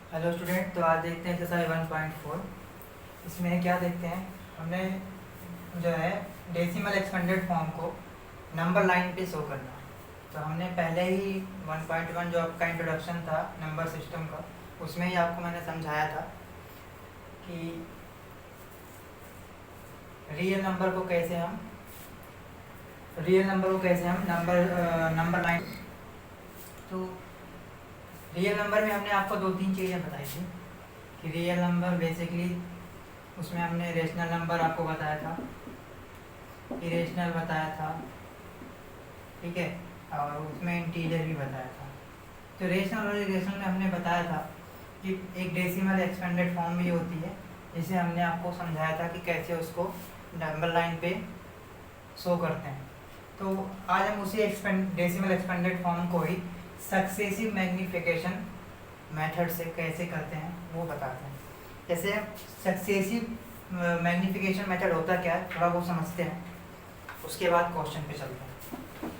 Hello student, तो आज देखते हैं एक्सरसाइज 1.4। इसमें क्या देखते हैं, हमने जो है डेसिमल एक्सपेंडेड फॉर्म को नंबर लाइन पे शो करना। तो हमने पहले ही 1.1 जो आपका इंट्रोडक्शन था नंबर सिस्टम का, उसमें ही आपको मैंने समझाया था कि रियल नंबर को कैसे हम नंबर लाइन। तो रियल नंबर में हमने आपको 2-3 चीज़ें बताई थी कि रियल नंबर बेसिकली उसमें हमने रेशनल नंबर आपको बताया था, इरेशनल बताया था, ठीक है, और उसमें इंटीजर भी बताया था। तो रेशनल और इरेशनल में हमने बताया था कि एक डेसिमल एक्सपेंडेड फॉर्म भी होती है, जिसे हमने आपको समझाया था कि कैसे उसको नंबर लाइन पे शो करते हैं। तो आज हम उसी डेसिमल एक्सपेंडेड फॉर्म को ही सक्सेसिव मैग्नीफिकेशन मेथड से कैसे करते हैं वो बताते हैं। जैसे सक्सेसिव मैग्नीफिकेशन मेथड होता क्या है, थोड़ा वो समझते हैं, उसके बाद क्वेश्चन पे चलते हैं।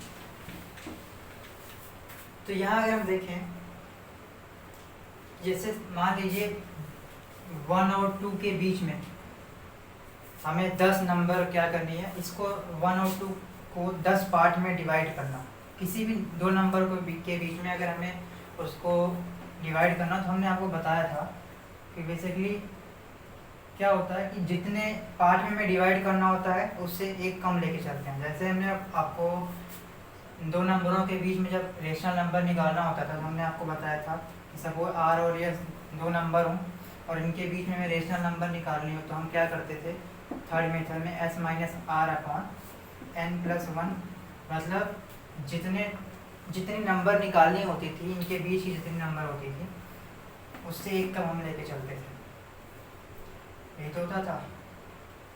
तो यहाँ अगर हम देखें, जैसे मान लीजिए 1 और 2 के बीच में हमें 10 नंबर क्या करनी है, इसको 1 और 2 को 10 पार्ट में डिवाइड करना। किसी भी दो नंबर को के बीच में अगर हमें उसको डिवाइड करना, तो हमने आपको बताया था कि बेसिकली क्या होता है कि जितने पार्ट में हमें डिवाइड करना होता है उससे एक कम लेके चलते हैं। जैसे हमने आपको दो नंबरों के बीच में जब रेशनल नंबर निकालना होता था, तो हमने आपको बताया था कि सपोज आर और यस दो नंबर हों और इनके बीच में हमें रेशनल नंबर निकालनी हो, तो हम क्या करते थे थर्ड मेथड में S minus R upon N plus one, मतलब जितनी नंबर निकालनी होती थी इनके बीच की जितनी नंबर होती थी उससे एक कम हम लेके चलते थे, यही तो होता था।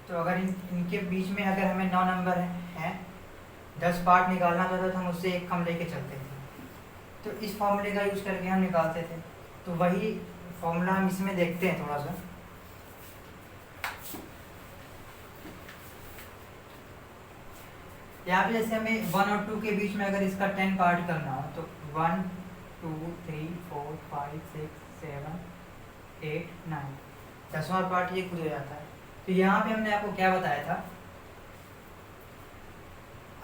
तो अगर इनके बीच में अगर हमें 9 नंबर हैं 10 पार्ट निकालना होता था तो हम उससे एक कम लेके चलते थे। तो इस फॉर्मूले का यूज़ करके हम निकालते थे। तो वही फॉर्मूला हम इसमें देखते हैं थोड़ा सा। यहाँ पे जैसे हमें 1 और 2 के बीच में अगर इसका 10 पार्ट करना हो, तो 1 2 3 4 5 6 7 8 9, 10वां पार्ट ये खुद हो जाता है। तो यहाँ पे हमने आपको क्या बताया था,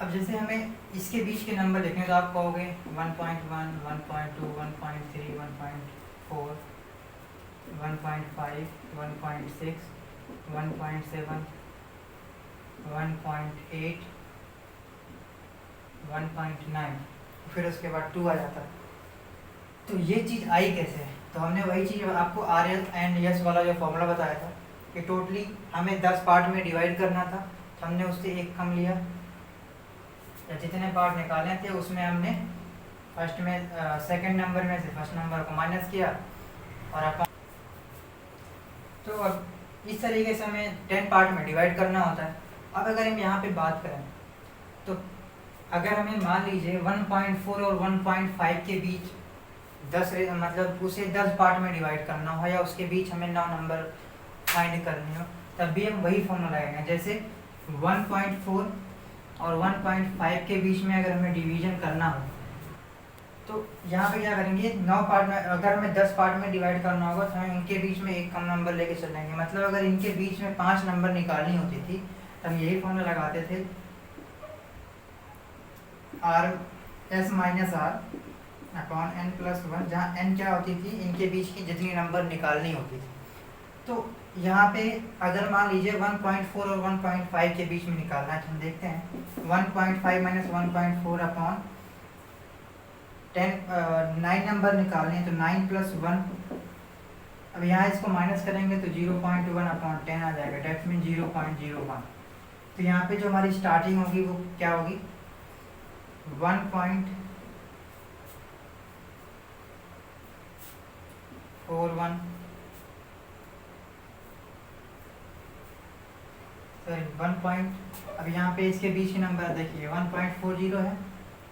अब जैसे हमें इसके बीच के नंबर लिखने हैं, तो आप कहोगे 1.1 1.2 1.3 1.4 1.5 1.6 1.7 1.8 1.9, फिर उसके बाद 2 आ जाता है। तो ये चीज़ आई कैसे? तो हमने वही चीज़ आपको आर एल एंड यस वाला जो फॉर्मूला बताया था कि टोटली हमें 10 पार्ट में डिवाइड करना था, तो हमने उससे एक कम लिया, या जितने पार्ट निकाले थे उसमें हमने फर्स्ट में सेकंड नंबर में से फर्स्ट नंबर को माइनस किया और अपन। तो अब इस तरीके से हमें 10 पार्ट में डिवाइड करना होता है। अब अगर हम यहाँ पे बात करें, तो अगर हमें मान लीजिए 1.4 और 1.5 के बीच 10 मतलब उसे 10 पार्ट में डिवाइड करना हो, या उसके बीच हमें 9 नंबर फाइंड करनी हो, तब भी हम वही फॉर्मूला लगाएंगे। जैसे 1.4 और 1.5 के बीच में अगर हमें डिवीजन करना हो, तो यहाँ पे क्या करेंगे, 9 पार्ट में अगर हमें 10 पार्ट में डिवाइड करना होगा, तो हमें उनके बीच में एक कम नंबर लेके चलेंगे। मतलब अगर इनके बीच में 5 नंबर निकालनी होती थी, तो हम यही फॉर्मूला लगाते थे, R S minus R upon N plus one, जहाँ एन क्या होती थी, इनके बीच की जितनी नंबर निकालनी होती थी। तो यहाँ पे अगर मान लीजिए 1.4 और 1.5 के बीच में निकालना है, तो हम देखते हैं 1.5 माइनस 1.4 अपॉन 9 नंबर निकालने हैं, तो 9 प्लस 1। अब यहाँ इसको माइनस करेंगे तो 0.1 अपॉन 10 आ जाएगा, डेट मीन 0.01। तो यहाँ पे जो हमारी स्टार्टिंग होगी वो क्या होगी, 1.41 सॉरी 1. अब यहाँ पे इसके बीच के नंबर देखिए 1.40 है।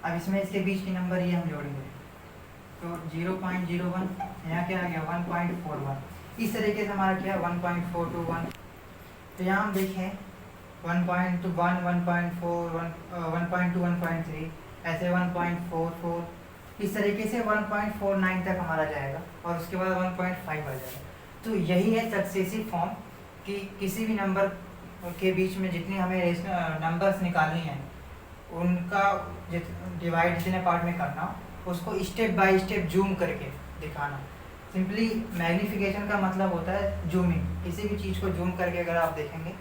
अब इसमें इसके बीच के नंबर ये हम जोड़ेंगे, तो 0.01, यहाँ क्या आ गया 1.41। इस तरीके से हमारा क्या 1.421। तो यहाँ हम देखें 1.1 1.4 1.2 1.3, ऐसे 1.44 इस तरीके से 1.49 तक हमारा जाएगा और उसके बाद 1.5 आ जाएगा। तो यही है सक्सेसिव फॉर्म कि किसी भी नंबर के बीच में जितनी हमें नंबर्स निकालनी है उनका डिवाइड जितने पार्ट में करना, उसको स्टेप बाय स्टेप जूम करके दिखाना। सिंपली मैग्नीफिकेशन का मतलब होता है जूमिंग। किसी भी चीज़ को जूम करके अगर आप देखेंगे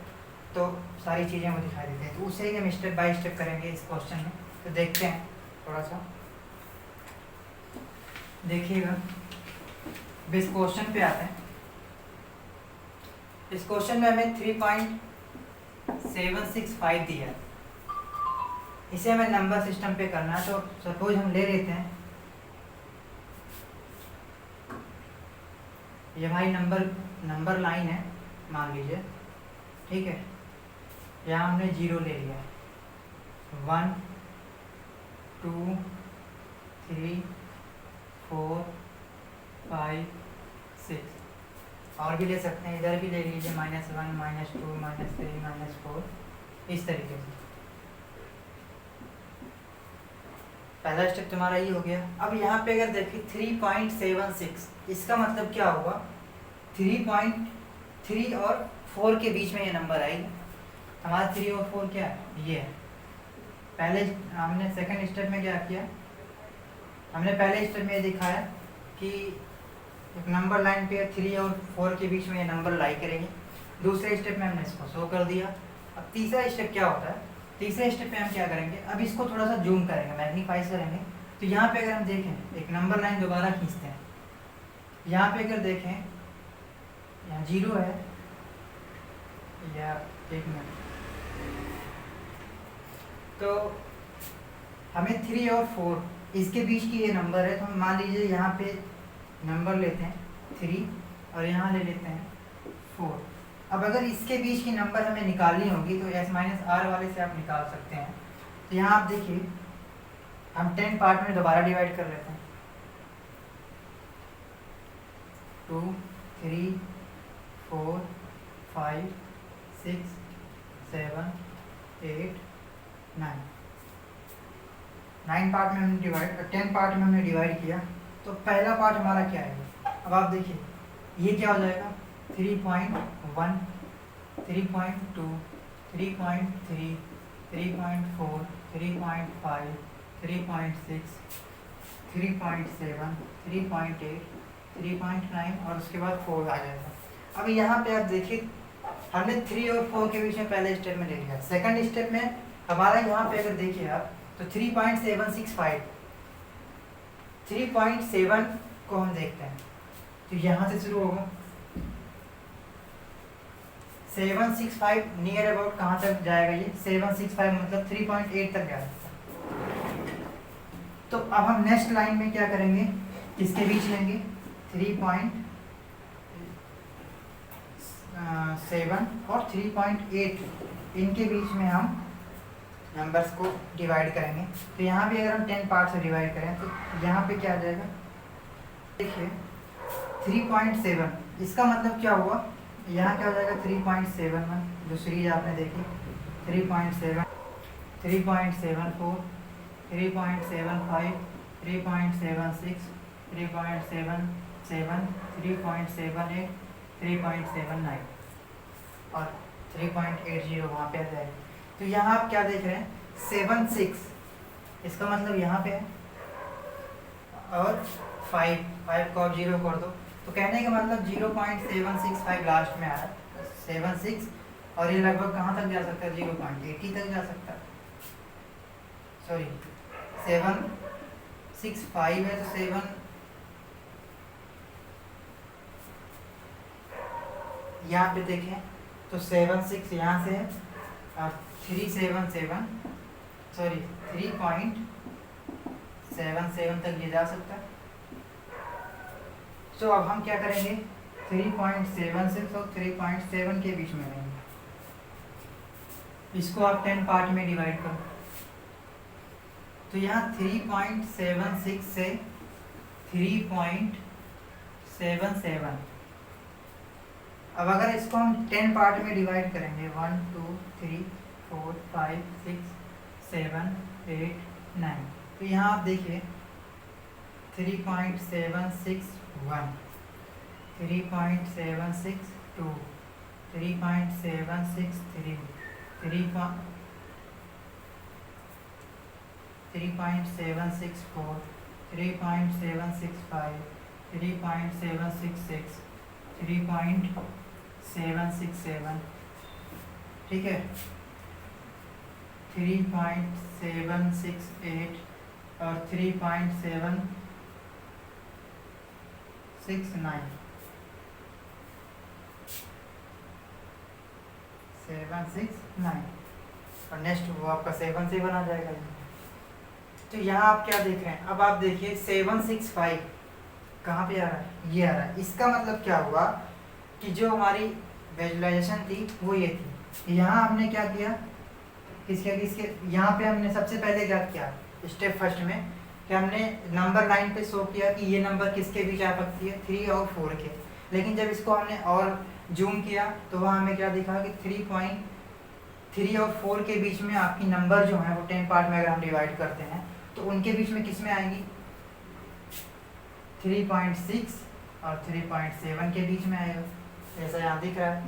तो सारी चीज़ें वो दिखाई देती हैं। तो उसे ही हम स्टेप बाय स्टेप करेंगे इस क्वेश्चन में। तो देखते हैं थोड़ा सा, देखिएगा। इस क्वेश्चन पे आते हैं। इस क्वेश्चन में हमें 3.765 दिया है। इसे हमें नंबर सिस्टम पे करना है। तो सपोज हम ले लेते हैं, ये भाई नंबर लाइन है मान लीजिए, ठीक है। यहाँ हमने 0 ले लिया है, 1 2 3 4 5 6, और भी ले सकते हैं, इधर भी ले लीजिए -1 -2 -3 -4, इस तरीके से। पहला स्टेप तुम्हारा ये हो गया। अब यहाँ पे अगर देखिए 3.76, इसका मतलब क्या होगा, 3.3 और 4 के बीच में ये नंबर आएगी। हमारा 3 और 4 क्या है, ये है। पहले हमने सेकंड स्टेप में क्या किया, हमने पहले स्टेप में ये दिखाया कि एक नंबर लाइन पे 3 और 4 के बीच में ये नंबर लाई करेंगे। दूसरे स्टेप में हमने इसको शो कर दिया। अब तीसरा स्टेप क्या होता है, तीसरे स्टेप पे हम क्या करेंगे, अब इसको थोड़ा सा जूम करेंगे, मैग्नीफाई करेंगे। तो यहाँ पे अगर हम देखें, एक नंबर लाइन दोबारा खींचते हैं। यहाँ पे अगर देखें, यहाँ 0 है, या एक मिनट, तो हमें 3 और 4 इसके बीच की ये नंबर है। तो हम मान लीजिए यहाँ पे नंबर लेते हैं 3 और यहाँ ले लेते हैं 4। अब अगर इसके बीच की नंबर हमें निकालनी होगी तो S - R वाले से आप निकाल सकते हैं। तो यहाँ आप देखिए, हम 10 पार्ट में दोबारा डिवाइड कर लेते हैं, 2 3 4 5 6 7 8 9 पार्ट में हमने डिवाइड, 10 पार्ट में हमने डिवाइड किया। तो पहला पार्ट हमारा क्या है, अब आप देखिए ये क्या हो जाएगा, 3.1 3.2 3.3 3.4 3.5 3.6 3.7 3.8 3.9 और उसके बाद 4 आ जाएगा। अब यहाँ पे आप देखिए, हमने 3 और 4 के बीच में पहले स्टेप में ले लिया। सेकंड स्टेप में हमारा यहाँ पे अगर देखिए आप, तो 3.765 3.7 को हम देखते हैं। तो यहाँ से शुरू होगा 765, नियर अबाउट कहाँ तक जाएगा ये, 765 मतलब 3.8 तक जाएगा। तो अब हम नेक्स्ट लाइन में क्या करेंगे, इसके बीच लेंगे 3.7 और 3.8, इनके बीच में हम नंबर्स को डिवाइड करेंगे। तो यहाँ भी अगर हम 10 पार्ट से डिवाइड करें तो यहाँ पे क्या आ जाएगा, देखिए 3.7, इसका मतलब क्या हुआ, यहाँ क्या हो जाएगा 3.71, जो सीरीज आपने देखी, 3.7 3.74 3.75 3.76 3.77 3.78 3.79 और 3.80 वहाँ पे आ जाएगा। तो यहाँ आप क्या देख रहे हैं, 76, इसका मतलब यहाँ पे है, और 5 को आप 0 कर दो। तो कहने का मतलब 0.765 लास्ट में आ रहा है, 76, और ये लगभग कहाँ तक जा सकता है, 0.80 तक जा सकता है। सॉरी 765 है तो 7 यहाँ पे देखें तो 76 यहाँ से है, और 3.77 तक ये जा सकता है। तो अब हम क्या करेंगे, 3.76 और 3.7 के बीच में रहेंगे। इसको आप 10 पार्ट में डिवाइड करो। तो यहाँ 3.76 से 3.77, अब अगर इसको हम 10 पार्ट में डिवाइड करेंगे, 1 2 3 4 5 6 7 8 9, तो यहाँ आप देखिए 3.761, 3.762, 3.763, 3.764, 3.765, 3.766, 3.767, ठीक है, 3.768 और 3.769, 769 और नेक्स्ट वो आपका 7 आ जाएगा। तो यहाँ आप क्या देख रहे हैं, अब आप देखिए 765 कहाँ पे आ रहा है, ये आ रहा है। इसका मतलब क्या हुआ कि जो हमारी विजुअलाइजेशन थी वो ये थी। यहाँ हमने क्या किया, किसके यहाँ पे हमने सबसे पहले क्या किया, स्टेप फर्स्ट में कि हमने नंबर लाइन पे शो किया कि ये नंबर किसके बीच आ सकती है, 3 और 4 के। लेकिन जब इसको हमने और जूम किया तो वहाँ हमें क्या दिखा कि 3.3 और 4 के बीच में आपकी नंबर जो है वो 10 पार्ट में अगर हम डिवाइड करते हैं तो उनके बीच में किस में आएंगी, 3.6 और 3.7 के बीच में आएगा, जैसा यहाँ दिख रहा है।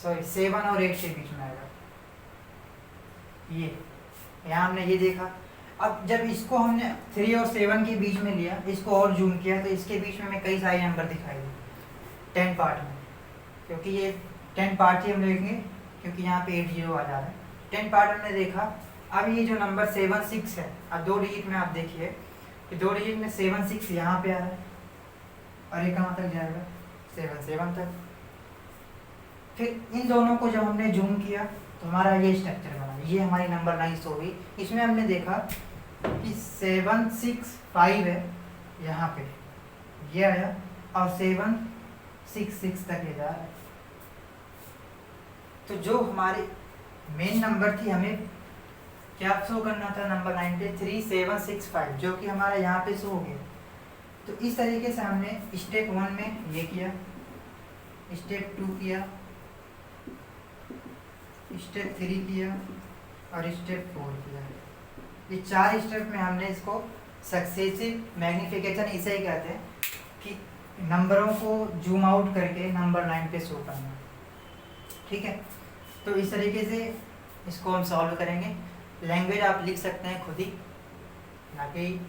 सॉरी 7 और 8 के बीच में आएगा। ये यहाँ हमने ये देखा। अब जब इसको हमने 3 और 7 के बीच में लिया, इसको और जूम किया तो इसके बीच में हमें कई सारे नंबर दिखाई दिए 10 पार्ट में, क्योंकि ये 10 पार्ट ही हम देखेंगे क्योंकि यहाँ पे 8 0 आ जा रहा है। 10 पार्ट हमने देखा। अब ये जो नंबर 76 है, अब 2 डिजिट में आप देखिए कि 2 डिजिट में 76 यहाँ पे आ रहा है और ये कहाँ तक जाएगा, 7 तक। फिर इन दोनों को जब हमने जूम किया तो हमारा ये स्ट्रक्चर बना, ये हमारी नंबर लाइन शो हुई। इसमें हमने देखा कि 765 है यहाँ पे, ये आया और 766 तक ले जा रहा है। तो जो हमारी मेन नंबर थी, हमें क्या शो करना था नंबर लाइन पे, 3765, जो कि हमारा यहाँ पे शो हो गया। तो इस तरीके से हमने स्टेप 1 में ये किया, स्टेप 2 किया, स्टेप 3 किया और स्टेप 4 किया। ये 4 स्टेप में हमने इसको सक्सेसिव मैग्निफिकेशन इसे ही कहते हैं कि नंबरों को जूम आउट करके नंबर लाइन पे शो करना, ठीक है। तो इस तरीके से इसको हम सॉल्व करेंगे। लैंग्वेज आप लिख सकते हैं खुद ही, ना कि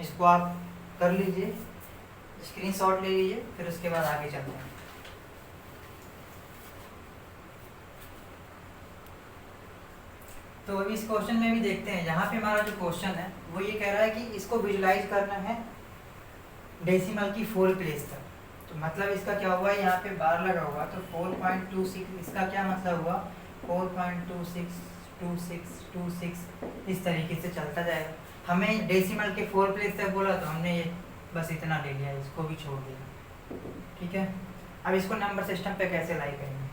इसको आप कर लीजिए, स्क्रीनशॉट ले लीजिए, फिर उसके बाद आगे चलते हैं। तो अभी इस क्वेश्चन में भी देखते हैं। यहाँ पे हमारा जो क्वेश्चन है वो ये कह रहा है कि इसको विजुलाइज करना है डेसिमल की 4 प्लेस तक। तो मतलब इसका क्या हुआ, यहाँ पे बार लगा हुआ तो 4.26, इसका क्या मतलब हुआ 4.262626 इस तरीके से चलता जाएगा। हमें डेसिमल के 4 प्लेस तक बोला तो हमने ये बस इतना ले लिया, इसको भी छोड़ दिया, ठीक है। अब इसको नंबर सिस्टम पे कैसे लाई करेंगे,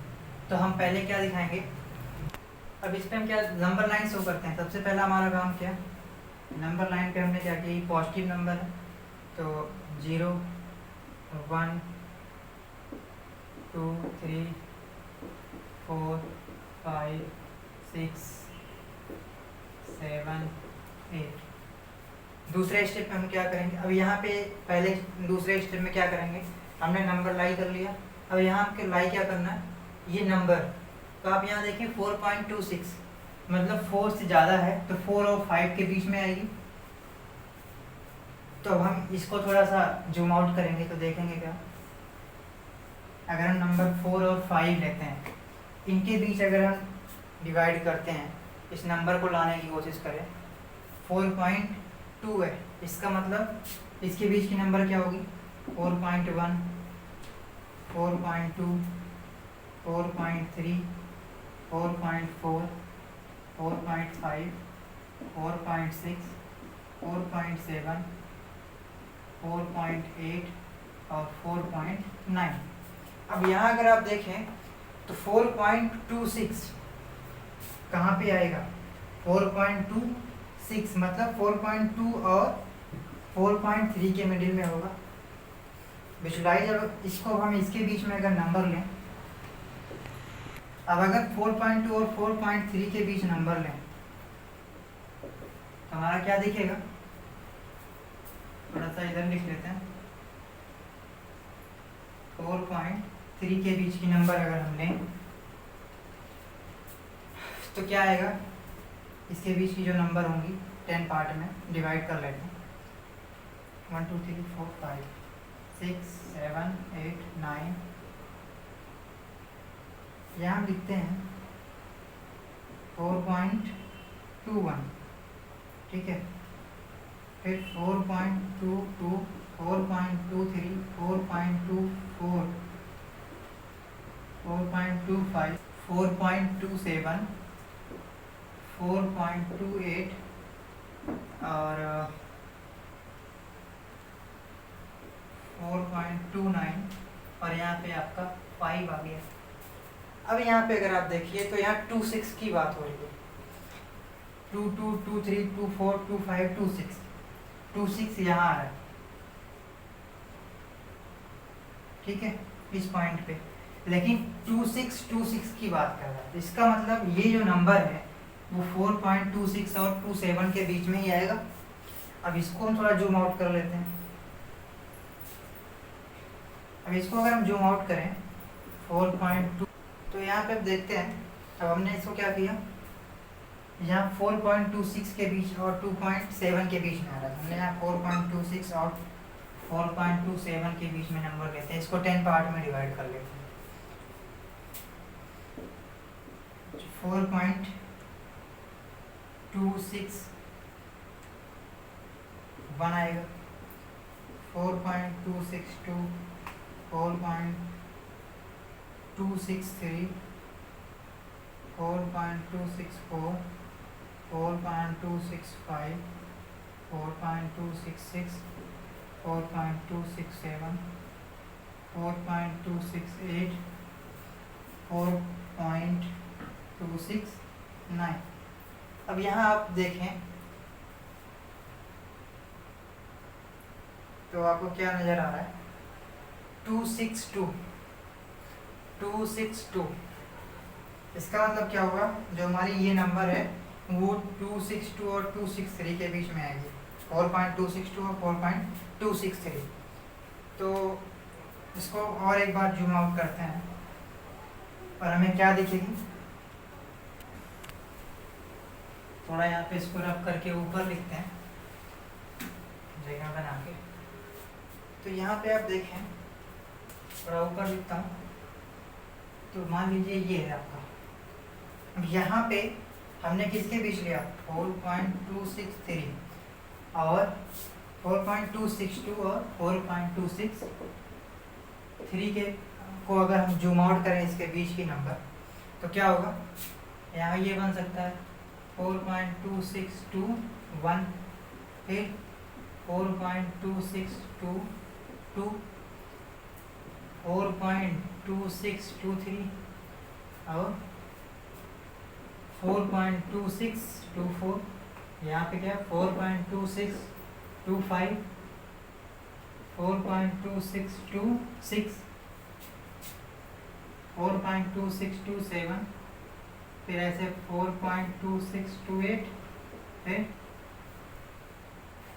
तो हम पहले क्या दिखाएंगे, अब इस पर हम क्या नंबर लाइन शो करते हैं। सबसे पहला हमारा काम क्या, नंबर लाइन पे हमने क्या किया, पॉजिटिव नंबर है तो 0 1 2 3 4 5 6 7 8। दूसरे स्टेप में हम क्या करेंगे, अब यहाँ पे पहले दूसरे स्टेप में क्या करेंगे, हमने नंबर लाई कर लिया। अब यहाँ हमको लाई क्या करना है, ये नंबर, तो आप यहाँ देखें 4.26 मतलब 4 से ज़्यादा है तो 4 और 5 के बीच में आएगी। तो अब हम इसको थोड़ा सा जूम आउट करेंगे तो देखेंगे क्या, अगर हम नंबर 4 और 5 लेते हैं, इनके बीच अगर हम डिवाइड करते हैं, इस नंबर को लाने की कोशिश करें, 4.2 है, इसका मतलब इसके बीच की नंबर क्या होगी 4.1 4.2 4.3 4.4 4.5 4.6 4.7 4.8 और 4.9। अब यहाँ अगर आप देखें तो 4.26 कहाँ पे आएगा, 4.26 मतलब 4.2 और 4.3 के मिडिल में होगा। विजुलाइज, अब इसको हम इसके बीच में अगर नंबर लें, अब अगर 4.2 और 4.3 के बीच नंबर लें तो हमारा क्या दिखेगा, थोड़ा सा इधर लिख लेते हैं। 4.3 के बीच की नंबर अगर हम लें तो क्या आएगा, इसके बीच की जो नंबर होंगी 10 पार्ट में डिवाइड कर लेते हैं। 1 2 3 4 5 6 7 8 9, यहाँ हम लिखते हैं 4.21, ठीक है। फिर 4.22, 4.23, 4.24, 4.25, 4.27, 4.28 और 4.29 और यहाँ पे आपका 5 आ गया। अब यहाँ पे अगर आप देखिए तो यहाँ 26 की बात हो रही है। 2 2 2 3 2 4 2 5 2 6, 26 यहाँ आ रहा है, ठीक है, इस पॉइंट पे। लेकिन 26 की बात कर रहा है, इसका मतलब ये जो नंबर है वो 4.26 और 27 के बीच में ही आएगा। अब इसको हम थोड़ा जूम आउट कर लेते हैं। अब इसको अगर हम जूम आउट करें 4.2, तो यहाँ पे अब देखते हैं। अब हमने इसको क्या किया, यहाँ 4.26 के बीच और 2.7 के बीच में आ रहा है। हमने यहाँ 4.26 और 4.27 के बीच में नंबर लेते हैं, इसको 10 पार्ट में डिवाइड कर लेते हैं। 4.26 1 आएगा, 4.262, 4.263, 4.264, 4.265, 4.266, 4.267, 4.268, 4.269। अब यहाँ आप देखें तो आपको क्या नज़र आ रहा है, 262, 262। इसका मतलब क्या होगा, जो हमारी ये नंबर है वो 262 और 263 के बीच में आएगी, 4.262 और 4.263। तो इसको और एक बार जूम आउट करते हैं और हमें क्या दिखेगी, थोड़ा यहाँ पे इसको रब करके ऊपर लिखते हैं जगह बना के। तो यहाँ पे आप देखें, थोड़ा ऊपर लिखता हूँ, तो मान लीजिए ये है आपका। अब यहाँ पे हमने किसके बीच लिया, 4.263 और 4.262 और 4.263 के को अगर हम जूम आउट करें इसके बीच की नंबर, तो क्या होगा, यहाँ ये बन सकता है 4.2621, फिर 4.2622, 4.2623 और 4.2624। यहाँ पे क्या 4.2625, 4.2626, 4.2627, फिर ऐसे 4.2628, फिर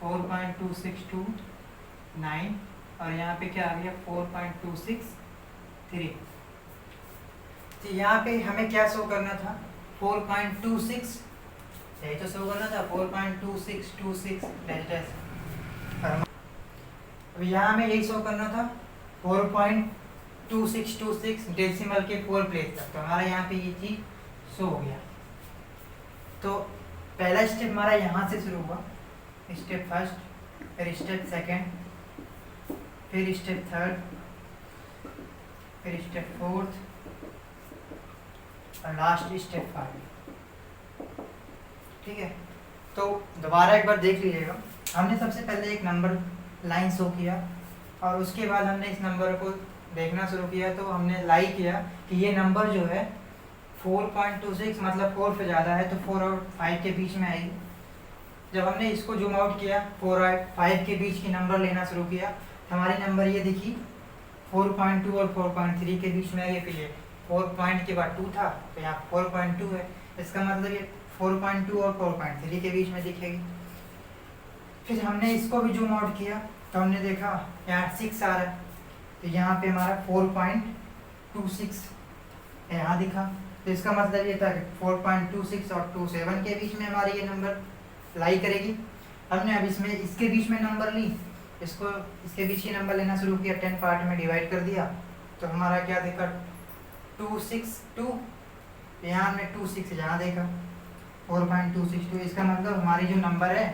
4.2629 और यहाँ पे क्या आ गया 4.263। तो यहाँ पे हमें क्या शो करना था, 4.26, यही तो शो करना था 4.2626 डैश डैश। अब यहाँ में यही शो करना था 4.2626 डेसिमल के 4 प्लेस तक। तो हमारा यहाँ पे ये चीज शो हो गया। तो पहला स्टेप हमारा यहाँ से शुरू हुआ, स्टेप फर्स्ट, फिर स्टेप सेकंड, फिर स्टेप थर्ड, फिर स्टेप फोर्थ और लास्ट स्टेप 5, ठीक है। तो दोबारा एक बार देख लीजिएगा, हमने सबसे पहले एक नंबर लाइन शो किया और उसके बाद हमने इस नंबर को देखना शुरू किया। तो हमने लाइक किया कि ये नंबर जो है 4.26 मतलब 4 से ज़्यादा है, तो 4 और 5 के बीच में आएगी। जब हमने इसको जूम आउट किया, 4 और 5 के बीच की नंबर लेना शुरू किया, तो हमारी नंबर ये दिखी 4.2 और 4.3 के बीच में आई। फिर ये 4 पॉइंट के बाद 2 था, तो यहाँ 4.2 है। इसका मतलब ये 4.2 और 4.3 के बीच में दिखेगी। फिर हमने इसको भी जूम आउट किया तो हमने देखा यहाँ 6 आ रहा है, तो यहाँ पे हमारा 4.26 यहाँ दिखा। तो इसका मतलब ये था कि 4.26 और 27 के बीच में हमारी ये नंबर लाई करेगी। हमने अब इसमें इसके बीच में नंबर ली, इसको इसके बीच ही नंबर लेना शुरू किया, 10 पार्ट में डिवाइड कर दिया। तो हमारा क्या देखा 262, यहाँ हमने 26 यहाँ देखा 4.262। इसका मतलब हमारी जो नंबर है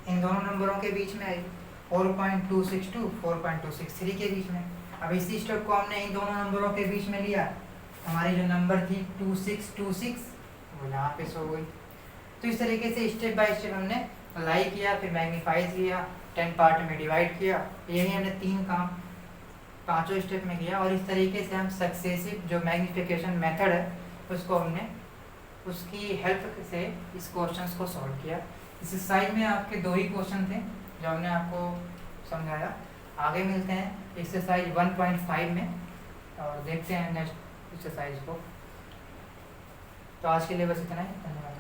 इन दोनों नंबरों के बीच में आई 4.262 4.263 के बीच में। अब इसी स्टेप को हमने इन दोनों नंबरों के बीच में लिया, हमारी जो नंबर थी 2626 वो यहाँ पे शो हुई। तो इस तरीके से स्टेप बाय स्टेप हमने लाई किया, फिर मैग्नीफाइज किया, 10 पार्ट में डिवाइड किया। यही हमने 3 काम 5 स्टेप में किया, और इस तरीके से हम सक्सेसिव जो मैग्नीफिकेशन मेथड है उसको हमने उसकी हेल्प से इस क्वेश्चंस को सॉल्व किया। इस एक्सरसाइज में आपके 2 ही क्वेश्चन थे जो हमने आपको समझाया। आगे मिलते हैं एक्सरसाइज 1.5 में और देखते हैं नेक्स्ट एक्सरसाइज को। तो आज के लिए बस इतना ही, धन्यवाद।